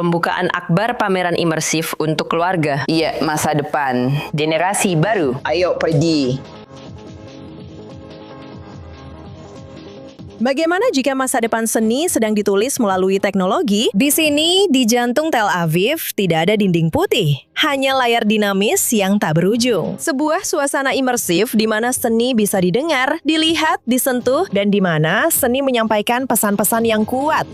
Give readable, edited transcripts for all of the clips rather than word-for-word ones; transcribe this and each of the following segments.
Pembukaan akbar pameran imersif untuk keluarga. Iya, masa depan. Generasi baru. Ayo pergi. Bagaimana jika masa depan seni sedang ditulis melalui teknologi? Di sini, di jantung Tel Aviv, tidak ada dinding putih. Hanya layar dinamis yang tak berujung. Sebuah suasana imersif di mana seni bisa didengar, dilihat, disentuh, dan di mana seni menyampaikan pesan-pesan yang kuat.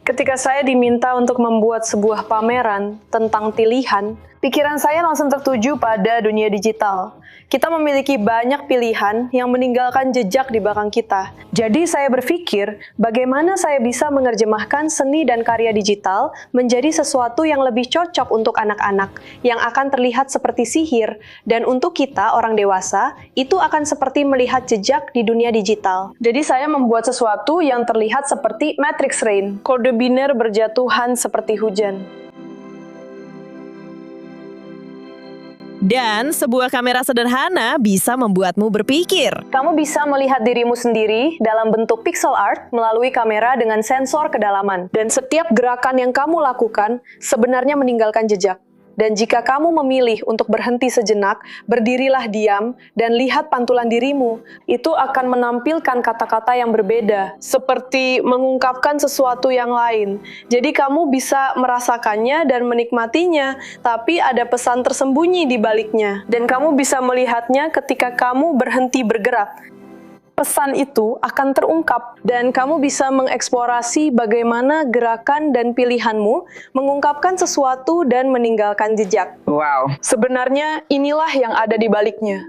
Ketika saya diminta untuk membuat sebuah pameran tentang pilihan, pikiran saya langsung tertuju pada dunia digital. Kita memiliki banyak pilihan yang meninggalkan jejak di belakang kita. Jadi saya berpikir, bagaimana saya bisa menerjemahkan seni dan karya digital menjadi sesuatu yang lebih cocok untuk anak-anak, yang akan terlihat seperti sihir, dan untuk kita, orang dewasa, itu akan seperti melihat jejak di dunia digital. Jadi saya membuat sesuatu yang terlihat seperti Matrix Rain, kode biner berjatuhan seperti hujan. Dan sebuah kamera sederhana bisa membuatmu berpikir. Kamu bisa melihat dirimu sendiri dalam bentuk pixel art melalui kamera dengan sensor kedalaman. Dan setiap gerakan yang kamu lakukan sebenarnya meninggalkan jejak. Dan jika kamu memilih untuk berhenti sejenak, berdirilah diam dan lihat pantulan dirimu. Itu akan menampilkan kata-kata yang berbeda, seperti mengungkapkan sesuatu yang lain. Jadi kamu bisa merasakannya dan menikmatinya, tapi ada pesan tersembunyi di baliknya. Dan kamu bisa melihatnya ketika kamu berhenti bergerak. Pesan itu akan terungkap dan kamu bisa mengeksplorasi bagaimana gerakan dan pilihanmu mengungkapkan sesuatu dan meninggalkan jejak. Wow. Sebenarnya inilah yang ada di baliknya.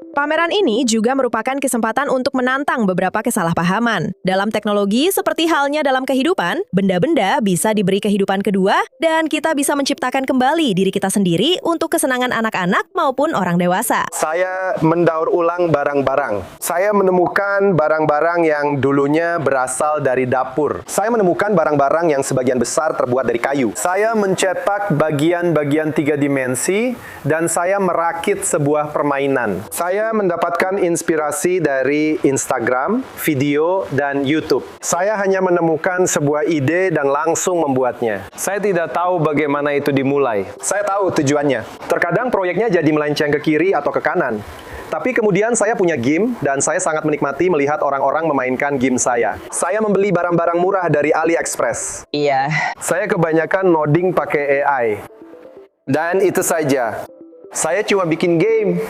Pameran ini juga merupakan kesempatan untuk menantang beberapa kesalahpahaman. Dalam teknologi, seperti halnya dalam kehidupan, benda-benda bisa diberi kehidupan kedua dan kita bisa menciptakan kembali diri kita sendiri untuk kesenangan anak-anak maupun orang dewasa. Saya mendaur ulang barang-barang. Saya menemukan barang-barang yang dulunya berasal dari dapur. Saya menemukan barang-barang yang sebagian besar terbuat dari kayu. Saya mencetak bagian-bagian 3 dimensi dan saya merakit sebuah permainan. Saya mendapatkan inspirasi dari Instagram, video, dan YouTube. Saya hanya menemukan sebuah ide dan langsung membuatnya. Saya tidak tahu bagaimana itu dimulai. Saya tahu tujuannya. Terkadang proyeknya jadi melenceng ke kiri atau ke kanan. Tapi kemudian saya punya game, dan saya sangat menikmati melihat orang-orang memainkan game saya. Saya membeli barang-barang murah dari AliExpress. Iya. Saya kebanyakan noding pakai AI. Dan itu saja. Saya cuma bikin game.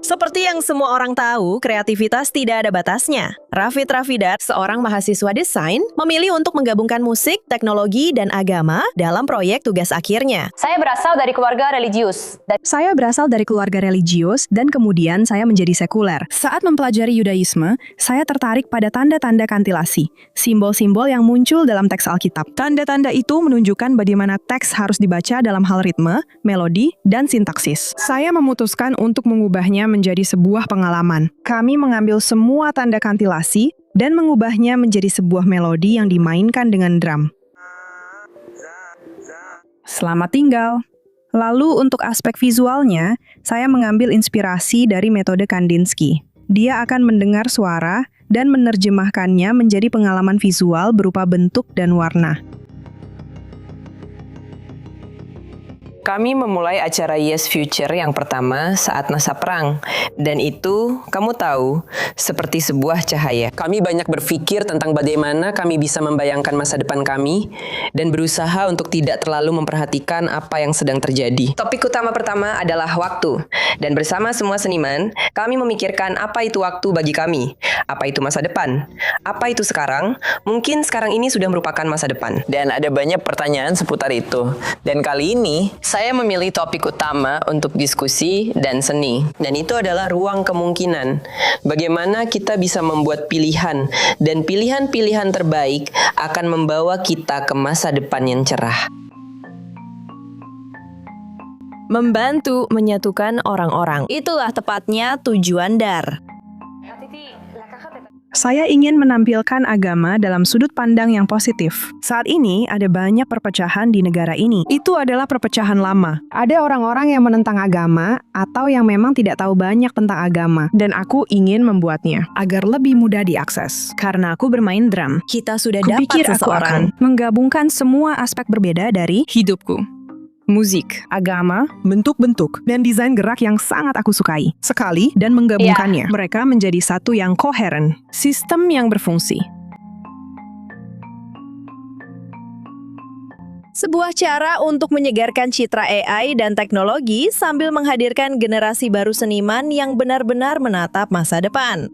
Seperti yang semua orang tahu, kreativitas tidak ada batasnya. Rafid Rafidat, seorang mahasiswa desain, memilih untuk menggabungkan musik, teknologi, dan agama dalam proyek tugas akhirnya. Saya berasal dari keluarga religius. Saya berasal dari keluarga religius dan kemudian saya menjadi sekuler. Saat mempelajari Yudaisme, saya tertarik pada tanda-tanda kantilasi, simbol-simbol yang muncul dalam teks Alkitab. Tanda-tanda itu menunjukkan bagaimana teks harus dibaca dalam hal ritme, melodi, dan sintaksis. Saya memutuskan untuk mengubahnya menjadi sebuah pengalaman. Kami mengambil semua tanda kantilasi dan mengubahnya menjadi sebuah melodi yang dimainkan dengan drum. Selamat tinggal. Lalu untuk aspek visualnya, saya mengambil inspirasi dari metode Kandinsky. Dia akan mendengar suara dan menerjemahkannya menjadi pengalaman visual berupa bentuk dan warna. Kami memulai acara Yes Future yang pertama saat masa perang. Dan itu, kamu tahu, seperti sebuah cahaya. Kami banyak berpikir tentang bagaimana kami bisa membayangkan masa depan kami dan berusaha untuk tidak terlalu memperhatikan apa yang sedang terjadi. Topik utama pertama adalah waktu. Dan bersama semua seniman, kami memikirkan apa itu waktu bagi kami. Apa itu masa depan? Apa itu sekarang? Mungkin sekarang ini sudah merupakan masa depan. Dan ada banyak pertanyaan seputar itu. Dan kali ini, Saya memilih topik utama untuk diskusi dan seni, dan itu adalah ruang kemungkinan. Bagaimana kita bisa membuat pilihan, dan pilihan-pilihan terbaik akan membawa kita ke masa depan yang cerah. Membantu menyatukan orang-orang. Itulah tepatnya tujuan DAR. Saya ingin menampilkan agama dalam sudut pandang yang positif. Saat ini ada banyak perpecahan di negara ini. Itu adalah perpecahan lama. Ada orang-orang yang menentang agama atau yang memang tidak tahu banyak tentang agama. Dan aku ingin membuatnya agar lebih mudah diakses. Karena aku bermain drum. Kita sudah Kupikir dapat aku akan seseorang. menggabungkan semua aspek berbeda dari hidupku. Musik, agama, bentuk-bentuk, dan desain gerak yang sangat aku sukai. Sekali dan menggabungkannya, mereka menjadi satu yang koheren. Sistem yang berfungsi. Sebuah cara untuk menyegarkan citra AI dan teknologi sambil menghadirkan generasi baru seniman yang benar-benar menatap masa depan.